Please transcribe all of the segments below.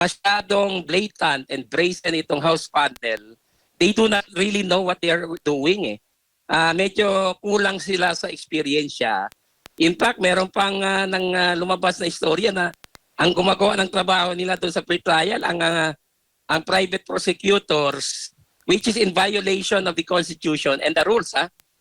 masyadong blatant and brazen itong House panel. They do not really know what they are doing. Medyo kulang sila sa eksperyensya. In fact, meron pang lumabas na istorya na ang gumagawa ng trabaho nila doon sa pre-trial, ang private prosecutors, which is in violation of the Constitution and the rules.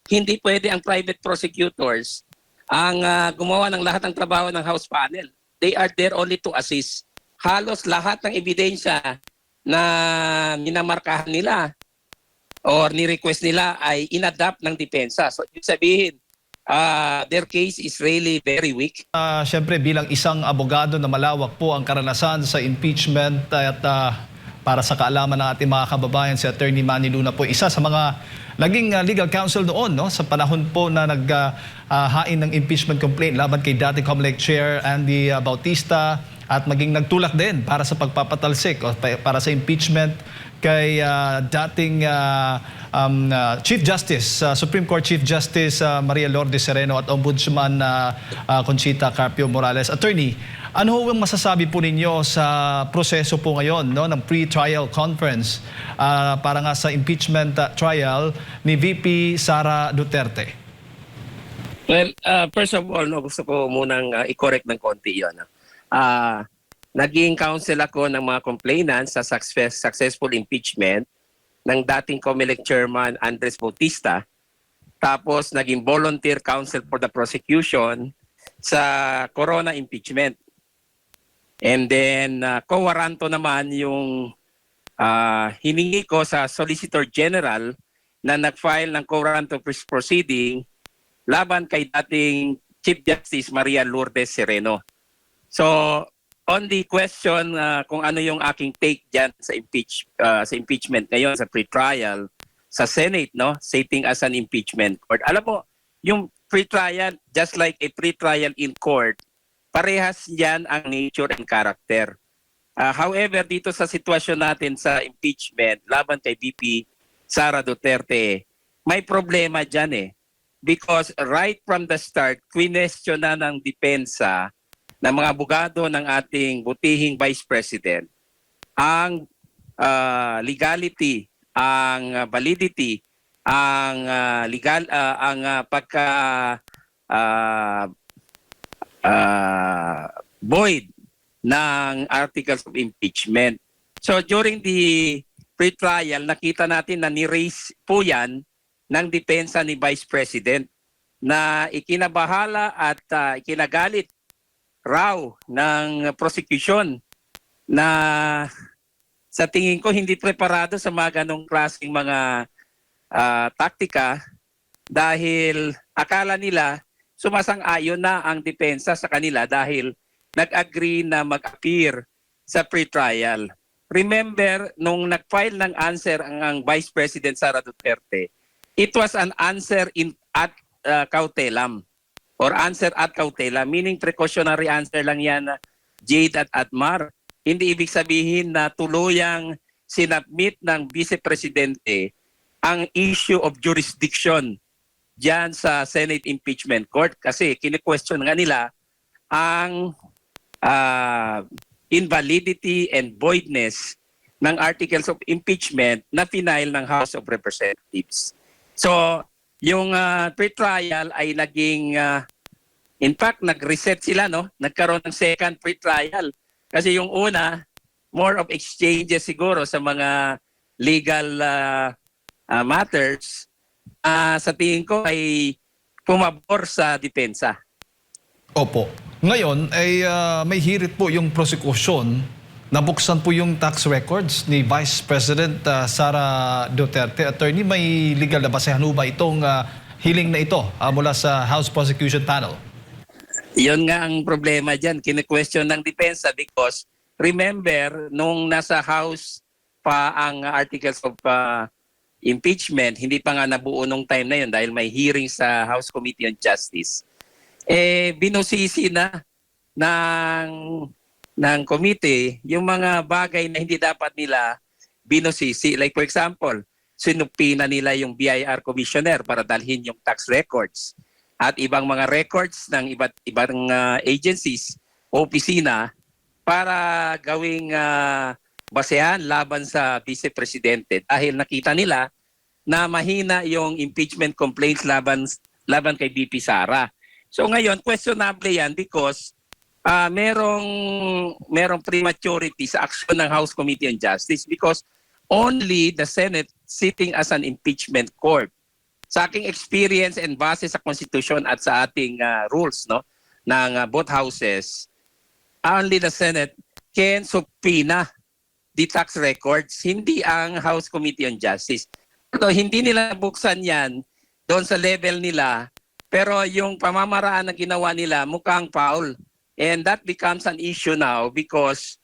Hindi pwede ang private prosecutors ang gumawa ng lahat ng trabaho ng House panel. They are there only to assist. Halos lahat ng ebidensya na minamarkahan nila or ni-request nila ay inadapt ng depensa. So, ibig sabihin, their case is really very weak. Siyempre, bilang isang abogado na malawak po ang karanasan sa impeachment at para sa kaalaman ng ating mga kababayan, si Attorney Manny Luna po, isa sa mga naging legal counsel noon, no, sa panahon po na naghain ng impeachment complaint laban kay dating COMELEC Chair Andy Bautista at maging nagtulak din para sa pagpapatalsik o para sa impeachment kay dating Chief Justice, Supreme Court Chief Justice Maria Lourdes Sereno at Ombudsman Conchita Carpio Morales. Attorney, ano ho ang masasabi po ninyo sa proseso po ngayon, no, ng pre-trial conference para nga sa impeachment trial ni VP Sara Duterte? Well, first of all, gusto ko munang i-correct ng konti yun. Naging counsel ako ng mga complainants sa successful impeachment ng dating COMELEC Chairman Andres Bautista. Tapos naging volunteer counsel for the prosecution sa Corona impeachment. And then co-waranto naman yung hiningi ko sa Solicitor General na nag-file ng co-waranto proceeding laban kay dating Chief Justice Maria Lourdes Sereno. So, on the question kung ano yung aking take dyan sa impeachment ngayon sa pre-trial sa Senate, no, sitting as an impeachment court. Alam mo, yung pre-trial, just like a pre-trial in court, parehas yan ang nature and character. However, dito sa sitwasyon natin sa impeachment laban kay VP Sara Duterte, may problema dyan because right from the start, question na ng depensa ng mga abogado ng ating butihing Vice President ang legality, ang validity, ang void ng articles of impeachment. So during the pre-trial, nakita natin na ni-raise po yan ng depensa ni Vice President na ikinabahala at ikinagalit raw ng prosecution na sa tingin ko hindi preparado sa mga ganong klaseng mga taktika dahil akala nila sumasang-ayon na ang depensa sa kanila dahil nag-agree na mag-appear sa pre-trial. Remember, nung nag-file ng answer ang Vice President Sara Duterte, it was an answer at cautelam. Or answer at cautela, meaning precautionary answer lang yan, Jade at Atmar. Hindi ibig sabihin na tuluyang sinabmit ng Vice Presidente ang issue of jurisdiction dyan sa Senate Impeachment Court kasi kine-question nga nila ang invalidity and voidness ng articles of impeachment na final ng House of Representatives. So, yung pre-trial ay naging, in fact, nag-reset sila, no? Nagkaroon ng second pre-trial. Kasi yung una, more of exchanges siguro sa mga legal matters, sa tingin ko ay pumabor sa depensa. Opo. Ngayon, ay may hirit po yung prosecution. Nabuksan po yung tax records ni Vice President Sara Duterte. Attorney, may legal na basehan ba itong hiling na ito mula sa House Prosecution Panel? Yun nga ang problema dyan. Kine-question ng depensa because remember, nung nasa House pa ang articles of impeachment, hindi pa nga nabuo nung time na yun dahil may hearing sa House Committee on Justice. Binusisi na ng committee yung mga bagay na hindi dapat nila binusisi. Like for example, sinupina nila yung BIR commissioner para dalhin yung tax records at ibang mga records ng ibang agencies o opisina para gawing basehan laban sa Vice Presidente dahil nakita nila na mahina yung impeachment complaints laban kay VP Sara. So ngayon, questionable yan because merong prematurity sa action ng House Committee on Justice because only the Senate sitting as an impeachment court. Sa aking experience and base sa Constitution at sa ating rules ng both houses, only the Senate can subpoena the tax records, hindi ang House Committee on Justice. So, hindi nila buksan yan doon sa level nila, pero yung pamamaraan na ginawa nila mukhang foul. And that becomes an issue now because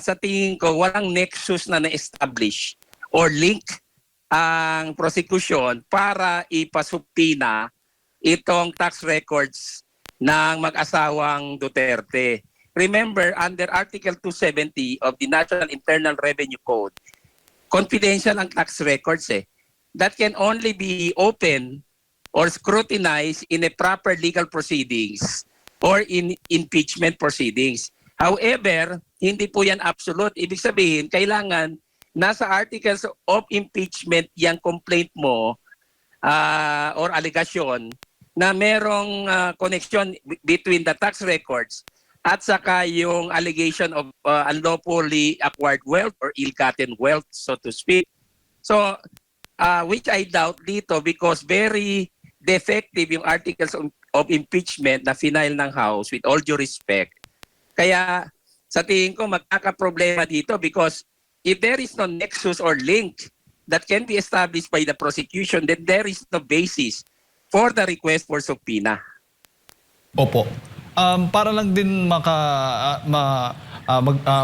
sa tingin ko walang nexus na na-establish or link ang prosecution para ipasubpina itong tax records ng mag-asawang Duterte. Remember, under Article 270 of the National Internal Revenue Code, confidential ang tax records that can only be open or scrutinized in a proper legal proceedings or in impeachment proceedings. However, hindi po yan absolute. Ibig sabihin, kailangan nasa articles of impeachment yung complaint mo or allegation na merong connection between the tax records at saka yung allegation of unlawfully acquired wealth or ill-gotten wealth, so to speak. So, which I doubt dito because very defective yung articles of impeachment na final ng House with all due respect. Kaya sa tingin ko magkakaproblema dito because if there is no nexus or link that can be established by the prosecution, then there is no basis for the request for subpoena. Opo. Para lang din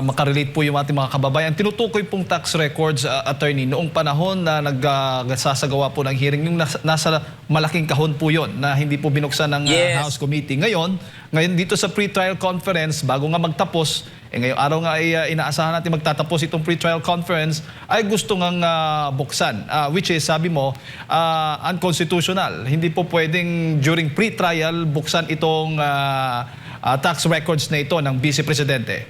makarelate po yung ating mga kababayan, tinutukoy pong tax records, attorney, noong panahon na nagsasagawa po ng hearing, yung nasa malaking kahon po yon na hindi po binuksan ng House Committee. Ngayon dito sa pre-trial conference, bago nga magtapos, ngayong araw nga ay inaasahan natin magtatapos itong pre-trial conference, ay gusto ngang buksan, which is, sabi mo, unconstitutional. Hindi po pwedeng during pre-trial buksan itong tax records na ito ng Vice Presidente.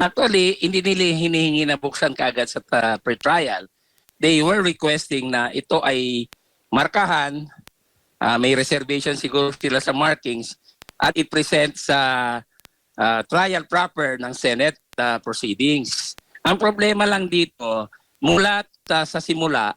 Actually, hindi nila hinihingi na buksan kaagad sa pre-trial. They were requesting na ito ay markahan, may reservation siguro sila sa markings, at i-present sa trial proper ng Senate proceedings. Ang problema lang dito, mula sa simula,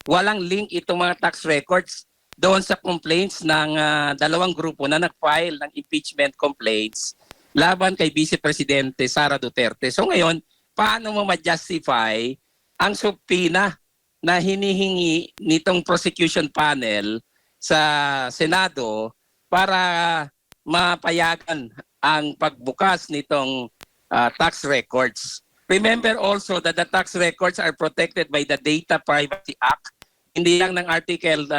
walang link itong mga tax records doon sa complaints ng dalawang grupo na nag-file ng impeachment complaints laban kay Vice Presidente Sara Duterte. So ngayon, paano mo ma-justify ang subpoena na hinihingi nitong prosecution panel sa Senado para mapayagan ang pagbukas nitong tax records? Remember also that the tax records are protected by the Data Privacy Act, hindi lang ng Article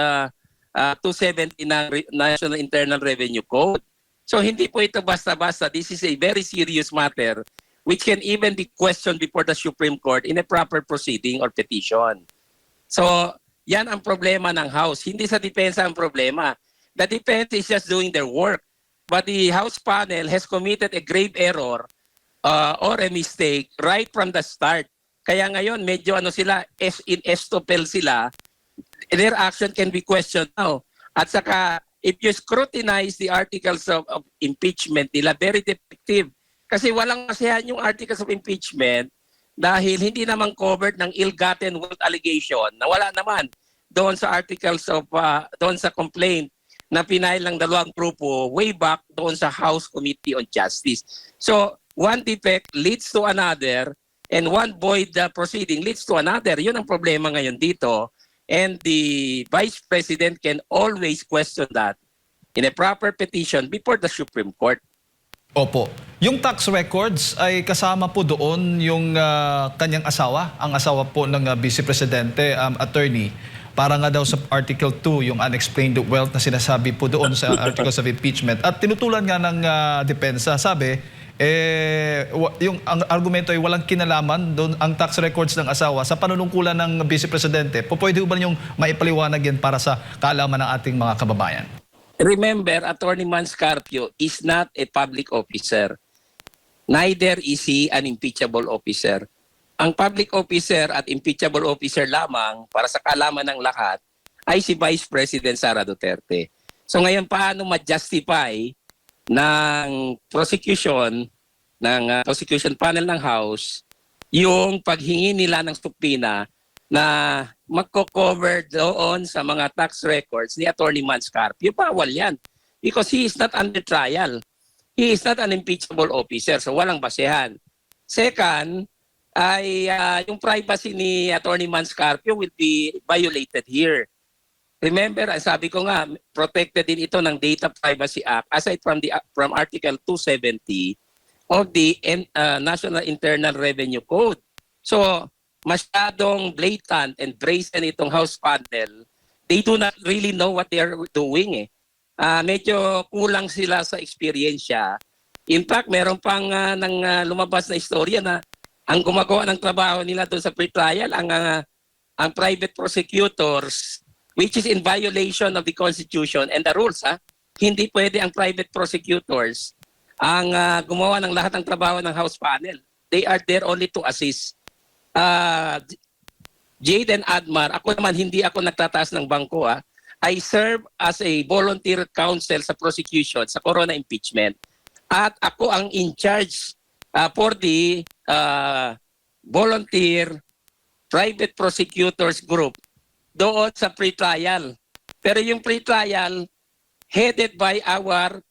270 ng National Internal Revenue Code. So hindi po ito basta-basta. This is a very serious matter which can even be questioned before the Supreme Court in a proper proceeding or petition. So yan ang problema ng House. Hindi sa depensa ang problema. The defense is just doing their work. But the House panel has committed a grave error or a mistake right from the start. Kaya ngayon medyo sila, in estopel sila. Their action can be questioned now. At saka, if you scrutinize the articles of impeachment nila, very defective. Kasi walang masiyahan yung articles of impeachment dahil hindi naman covered ng ill-gotten wealth allegation na wala naman doon sa articles of, doon sa complaint na pinail ng dalawang grupo way back doon sa House Committee on Justice. So, one defect leads to another and one void proceeding leads to another. Yun ang problema ngayon dito. And the Vice President can always question that in a proper petition before the Supreme Court. Opo. Yung tax records ay kasama po doon yung kanyang asawa, ang asawa po ng Vice Presidente, attorney. Para nga daw sa Article 2, yung unexplained wealth na sinasabi po doon sa Articles of Impeachment. At tinutulan nga ng depensa, sabi, ang argumento ay walang kinalaman doon ang tax records ng asawa sa panunungkulan ng Vice Presidente. Pwede ba niyong maipaliwanag yan para sa kaalaman ng ating mga kababayan? Remember, Attorney Manscarpio is not a public officer. neither is he an impeachable officer. Ang public officer at impeachable officer lamang, para sa kaalaman ng lahat, ay si Vice President Sara Duterte. So ngayon, paano ma-justify ng prosecution panel ng House yung paghingi nila ng subpoena na magko-cover doon sa mga tax records ni Attorney Manscarpio? Bawal yan because he is not under trial. He is not an impeachable officer, so walang basehan. Second, ay yung privacy ni Attorney Manscarpio will be violated here. Remember, sabi ko nga, protected din ito ng Data Privacy Act aside from Article 270 of the National Internal Revenue Code. So, masyadong blatant and brazen itong House panel. They do not really know what they are doing. Medyo kulang sila sa eksperyensya. In fact, meron pang lumabas na istorya na ang gumagawa ng trabaho nila doon sa pre-trial, ang private prosecutors, which is in violation of the Constitution and the rules. Hindi pwede ang private prosecutors ang gumawa ng lahat ng trabaho ng House panel. They are there only to assist. Jade and Admar, ako naman hindi ako nagtataas ng bangko. I serve as a volunteer counsel sa prosecution sa Corona impeachment. At ako ang in charge for the volunteer private prosecutors group doon sa pre-trial. Pero yung pre-trial headed by our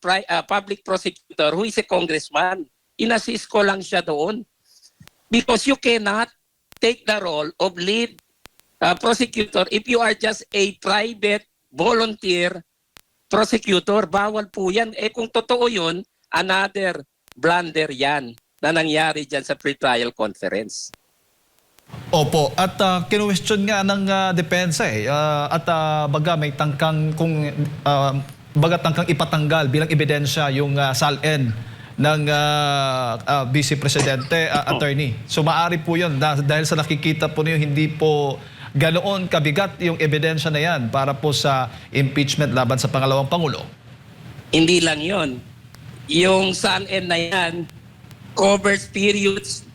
public prosecutor who is a congressman. Inassist ko lang siya doon. Because you cannot take the role of lead prosecutor if you are just a private volunteer prosecutor. Bawal po yan. Kung totoo yun, another blunder yan na nangyari dyan sa pre-trial conference. Opo, at kinu-question nga ng depensa baga may tangkang tangkang ipatanggal bilang ebidensya yung SALN ng Vice Presidente Attorney. So maaari po 'yon dahil sa nakikita po niyo hindi po ganoon kabigat yung ebidensya na yan para po sa impeachment laban sa pangalawang pangulo. Hindi lang 'yon. Yung SALN na yan covers periods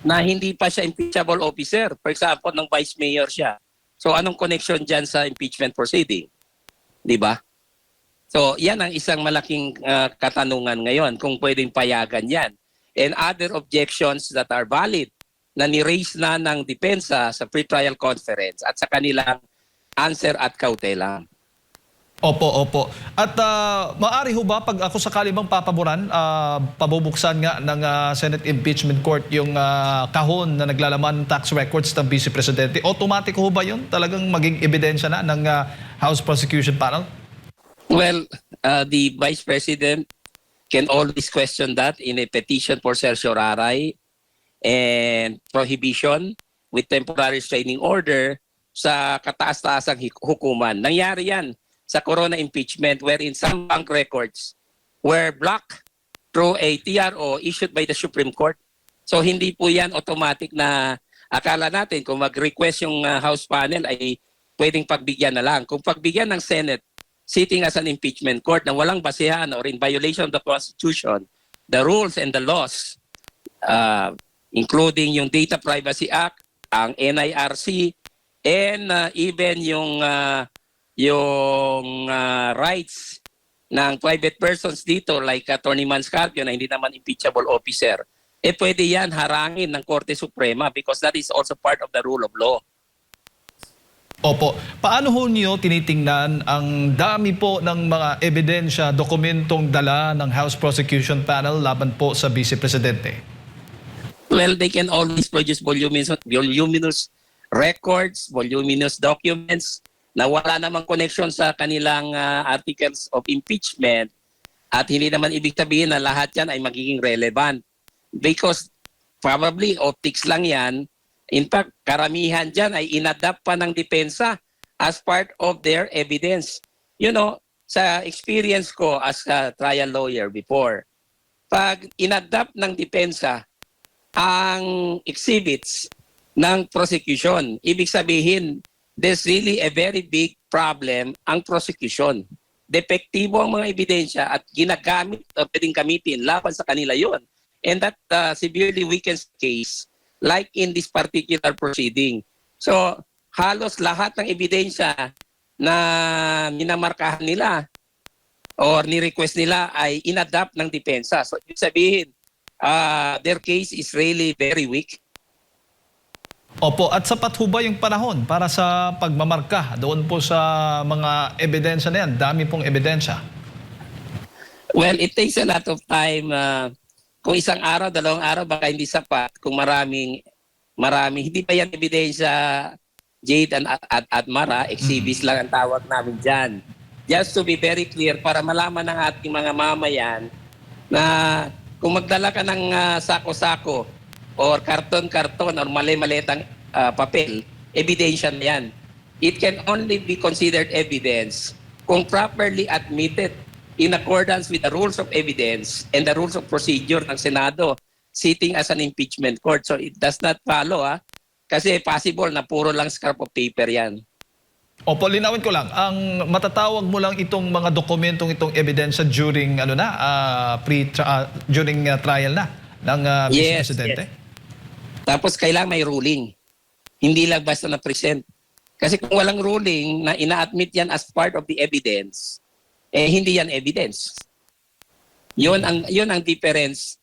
na hindi pa siya impeachable officer. For example, ng vice mayor siya. So anong connection dyan sa impeachment proceeding? Di ba? So yan ang isang malaking katanungan ngayon kung pwedeng payagan yan. And other objections that are valid na ni-raise na ng depensa sa pre-trial conference at sa kanilang answer at kautela. Opo. At maaari ho ba pag ako sakali bang papaboran, pabubuksan nga ng Senate Impeachment Court yung kahon na naglalaman ng tax records ng Vice Presidente, automatic ho ba yun? Talagang maging ebidensya na ng House Prosecution Panel? Well, the Vice President can always question that in a petition for certiorari and prohibition with temporary restraining order sa kataas-taasang hukuman. Nangyari yan sa Corona impeachment wherein some bank records were blocked through a TRO issued by the Supreme Court. So hindi po yan automatic na akala natin kung mag-request yung House panel ay pwedeng pagbigyan na lang. Kung pagbigyan ng Senate sitting as an impeachment court na walang basehan or in violation of the Constitution, the rules and the laws, including yung Data Privacy Act, ang NIRC, and even yung rights ng private persons dito like Attorney Manscarpio na hindi naman impeachable officer, pwede yan harangin ng Korte Suprema because that is also part of the rule of law. Opo. Paano ho niyo tinitingnan ang dami po ng mga ebidensya, dokumentong dala ng House Prosecution Panel laban po sa Vice Presidente? Well, they can always produce voluminous records, voluminous documents na wala namang connection sa kanilang articles of impeachment at hindi naman ibig sabihin na lahat yan ay magiging relevant because probably optics lang yan. In fact, karamihan dyan ay inadapt pa ng depensa as part of their evidence. You know, sa experience ko as a trial lawyer before, pag inadapt ng depensa ang exhibits ng prosecution, ibig sabihin, there's really a very big problem ang prosecution. Depektibo ang mga ebidensya at ginagamit o pwedeng gamitin laban sa kanila yon. and that severely weakens the case like in this particular proceeding. So halos lahat ng ebidensya na minamarkahan nila or ni-request nila ay inadapt ng depensa. So ibig sabihin, their case is really very weak. Opo, at sapat ho ba yung panahon para sa pagmamarka doon po sa mga ebidensya na yan? Dami pong ebidensya. Well, it takes a lot of time. Kung isang araw, 2 araw, baka hindi sapat. Kung maraming, hindi pa yan ebidensya, Jade at Mara, exhibits lang ang tawag namin dyan. Just to be very clear, para malaman ng ating mga mamayan na kung magdala ka ng sako-sako or karton-karton or mali-malitang papel, ebidensya na yan. It can only be considered evidence kung properly admitted in accordance with the rules of evidence and the rules of procedure ng Senado sitting as an impeachment court. So it does not follow, kasi possible na puro lang scrap of paper yan. Opo, linawin ko lang. Ang matatawag mo lang itong mga dokumentong itong ebidensya during during trial na ng Vice Presidente? Yes. Tapos kailangan may ruling. Hindi lang basta na-present. Kasi kung walang ruling na ina-admit yan as part of the evidence, hindi yan evidence. Yun ang difference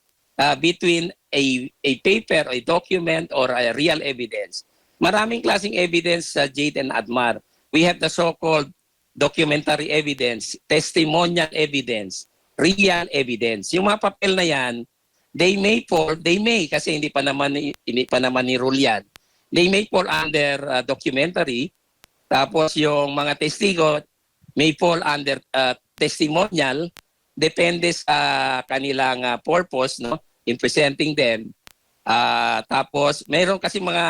between a paper, a document, or a real evidence. Maraming klaseng evidence sa Jade and Admar. We have the so-called documentary evidence, testimonial evidence, real evidence. Yung mga papel na yan, they may kasi hindi pa naman ni rule yan. They may fall under documentary. Tapos yung mga testigo may fall under testimonial, depende sa kanilang purpose, no, in presenting them. Tapos mayroon kasi mga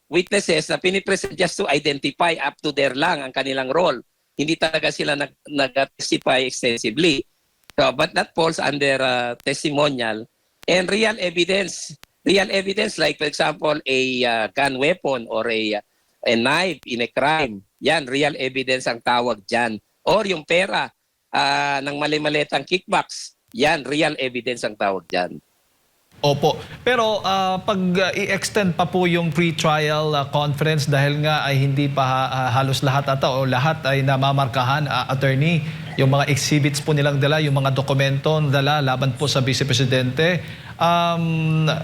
witnesses na pinipresent just to identify, up to there lang ang kanilang role. Hindi talaga sila nag-testify extensively. So, but that falls under testimonial. And real evidence like for example a gun weapon or a knife in a crime, yan real evidence ang tawag dyan. Or yung pera ng mali-malitang kickbacks, yan real evidence ang tawag dyan. Opo. Pero pag i-extend pa po yung pre-trial conference dahil nga ay hindi pa halos lahat ata o lahat ay namamarkahan, attorney, yung mga exhibits po nilang dala, yung mga dokumento dala laban po sa Vice Presidente,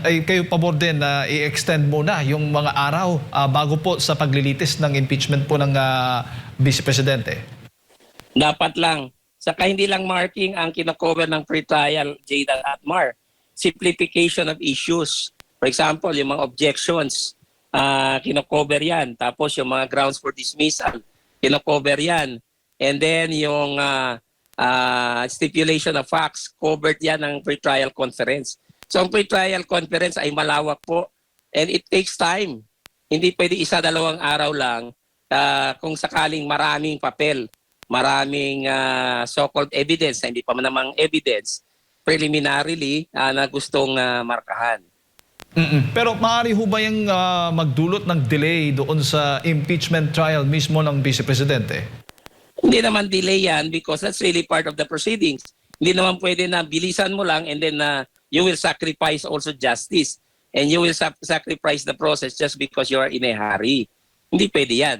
ay kayo pabor din na i-extend muna yung mga araw bago po sa paglilitis ng impeachment po ng Vice Presidente? Dapat lang. Saka hindi lang marking ang kinakover ng pre-trial, Jade at Admar. Simplification of issues. For example, yung mga objections, kinakover yan. Tapos yung mga grounds for dismissal, kinakover yan. And then yung stipulation of facts, covered yan ng pre-trial conference. So ang pre-trial conference ay malawak po and it takes time. Hindi pwede 1-2 araw lang kung sakaling maraming papel, maraming so-called evidence na hindi pa namang evidence, preliminarily na gustong markahan. Pero maaari ho ba yung magdulot ng delay doon sa impeachment trial mismo ng Vice Presidente? Hindi naman delay yan because that's really part of the proceedings. Hindi naman pwede na bilisan mo lang and then you will sacrifice also justice and you will sacrifice the process just because you are in a hurry. Hindi pwede yan.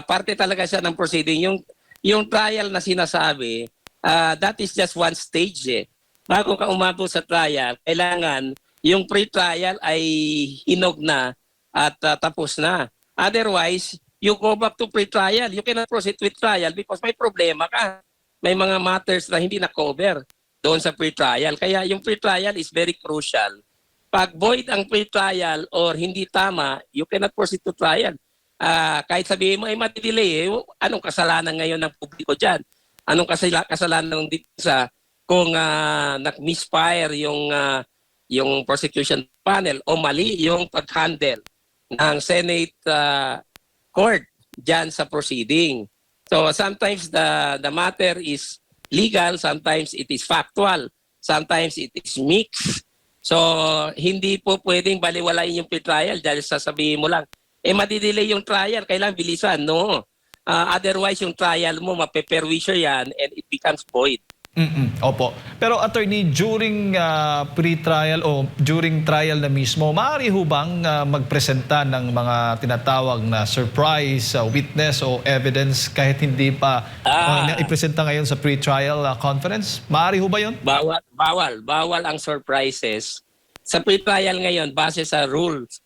Parte talaga siya ng proceeding. Yung trial na sinasabi, that is just one stage Bago ka umabot sa trial, kailangan yung pre-trial ay hinog na at tapos na. Otherwise, you go back to pre-trial. You cannot proceed with trial because may problema ka. May mga matters na hindi na-cover doon sa pre-trial. Kaya yung pre-trial is very crucial. Pag void ang pre-trial or hindi tama, you cannot proceed to trial. Kahit sabihin mo ay matidelay, anong kasalanan ngayon ng publiko dyan? Anong kasalanan ng depensa kung nag-misfire yung prosecution panel o mali yung pag-handle ng Senate court dyan sa proceeding. So sometimes the matter is legal, sometimes it is factual, sometimes it is mixed. So hindi po pwedeng baliwalain yung pre-trial dahil sasabihin mo lang, madidelay yung trial, kailangan bilisan. No. Otherwise yung trial mo, mapeperwisyo yan and it becomes void. Opo. Pero attorney, during pre-trial o during trial na mismo, maaari ho bang magpresenta ng mga tinatawag na surprise witness o evidence kahit hindi pa ipresenta ngayon sa pre-trial conference? Maaari ho ba yun? Bawal ang surprises. Sa pre-trial ngayon, base sa rules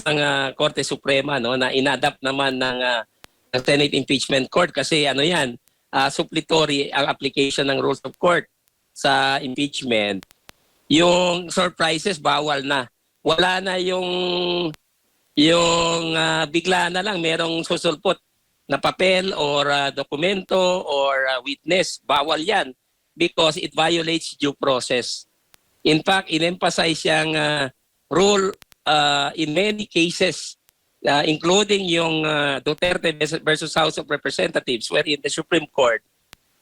ng Korte Suprema, no, na inadapt naman ng Senate Impeachment Court kasi ano yan, suppletory ang application ng rules of court sa impeachment. Yung surprises bawal na. Wala na yung bigla na lang merong susulpot na papel or dokumento or witness. Bawal yan because it violates due process. In fact, in-emphasize yung rule in many cases, including yung Duterte versus House of Representatives, wherein the Supreme Court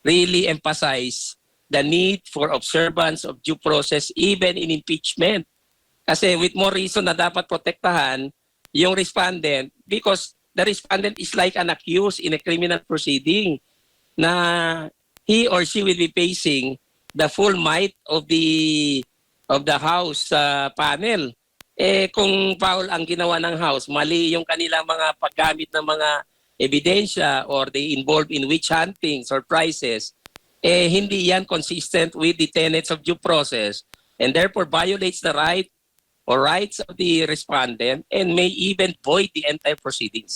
really emphasized the need for observance of due process even in impeachment. Kasi with more reason na dapat protektahan yung respondent because the respondent is like an accused in a criminal proceeding na he or she will be facing the full might of the House panel. Kung foul ang ginawa ng House, mali yung kanilang mga paggamit ng mga ebidensya or they involved in witch hunting, surprises, hindi yan consistent with the tenets of due process and therefore violates the right or rights of the respondent and may even void the entire proceedings.